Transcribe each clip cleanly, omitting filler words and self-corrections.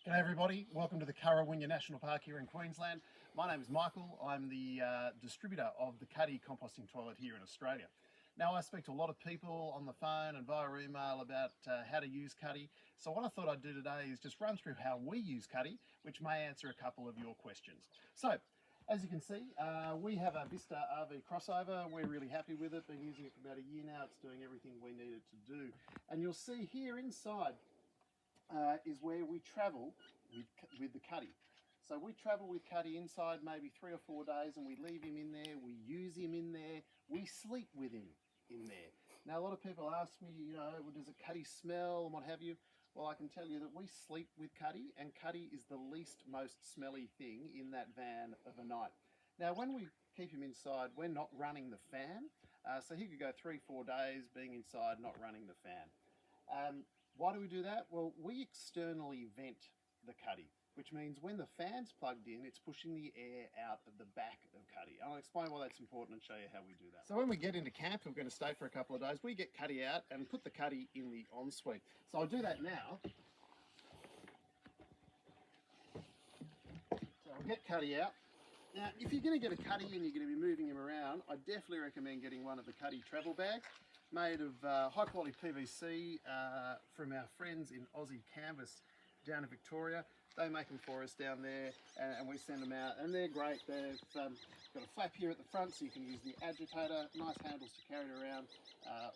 G'day everybody, welcome to the Karawinia National Park here in Queensland. My name is Michael, I'm the distributor of the Cuddy composting toilet here in Australia. Now I speak to a lot of people on the phone and via email about how to use Cuddy. So what I thought I'd do today is just run through how we use Cuddy, which may answer a couple of your questions. So, as you can see, we have a Vista RV Crossover. We're really happy with it, been using it for about a year now. It's doing everything we need it to do. And you'll see here inside is where we travel with the Cuddy. So we travel with Cuddy inside maybe 3 or 4 days, and we leave him in there, we use him in there, we sleep with him in there. Now a lot of people ask me, you know, does a Cuddy smell and what have you? Well, I can tell you that we sleep with Cuddy, and Cuddy is the least most smelly thing in that van of a night. Now when we keep him inside, we're not running the fan, so he could go 3-4 days being inside not running the fan. Why do we do that? Well, we externally vent the Cuddy, which means when the fan's plugged in, it's pushing the air out of the back of Cuddy. I'll explain why that's important and show you how we do that. So when we get into camp, we're going to stay for a couple of days, we get Cuddy out and put the Cuddy in the ensuite. So I'll do that now. So I'll get Cuddy out. Now, if you're going to get a Cuddy and you're going to be moving him around, I definitely recommend getting one of the Cuddy travel bags, made of high quality PVC from our friends in Aussie Canvas down in Victoria. They make them for us down there, and we send them out, and they're great. They've got a flap here at the front so you can use the agitator, nice handles to carry it around,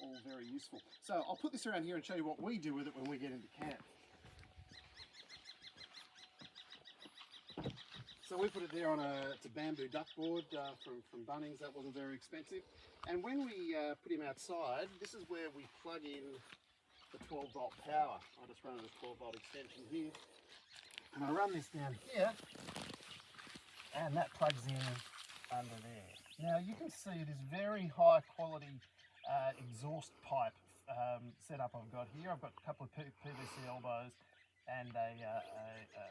all very useful. So I'll put this around here and show you what we do with it when we get into camp. So we put it there on it's a bamboo duckboard from Bunnings. That wasn't very expensive. And when we put him outside, this is where we plug in the 12 volt power. I just run a 12 volt extension here. And I run this down here, and that plugs in under there. Now you can see it is very high quality exhaust pipe setup I've got here. I've got a couple of PVC elbows and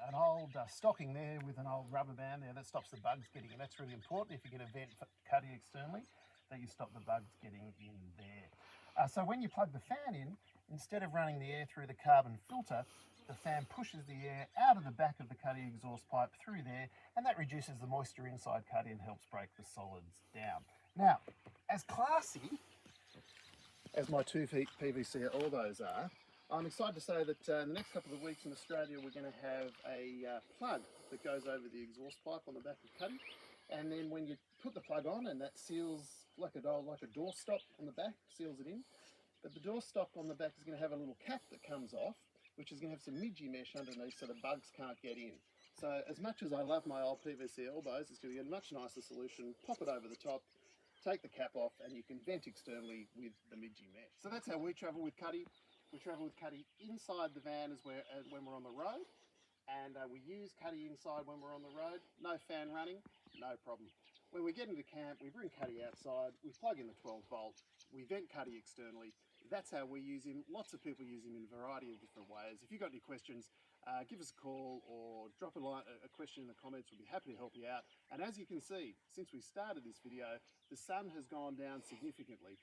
an old stocking there with an old rubber band there that stops the bugs getting in. That's really important if you're going to vent Cuddy externally, that you stop the bugs getting in there. So when you plug the fan in, instead of running the air through the carbon filter, the fan pushes the air out of the back of the Cuddy exhaust pipe through there, and that reduces the moisture inside Cuddy and helps break the solids down. Now, as classy as my 2 feet PVC elbows are, I'm excited to say that in the next couple of weeks in Australia we're going to have a plug that goes over the exhaust pipe on the back of Cuddy, and then when you put the plug on, and that seals like a door stop on the back, seals it in, but the door stop on the back is going to have a little cap that comes off, which is going to have some midgy mesh underneath so the bugs can't get in. So as much as I love my old PVC elbows, it's going to be a much nicer solution. Pop it over the top, take the cap off, and you can vent externally with the midgy mesh. So that's how we travel with Cuddy. We travel with Cuddy inside the van when we're on the road, and we use Cuddy inside when we're on the road. No fan running, no problem. When we get into camp, we bring Cuddy outside, we plug in the 12 volt, we vent Cuddy externally. That's how we use him. Lots of people use him in a variety of different ways. If you've got any questions, give us a call or drop a question in the comments. We'll be happy to help you out. And as you can see, since we started this video, the sun has gone down significantly.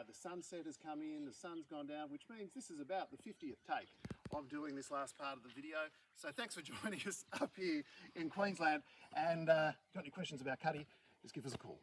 The sunset has come in, the sun's gone down, which means this is about the 50th take of doing this last part of the video. So thanks for joining us up here in Queensland. And got any questions about Cuddy, just give us a call.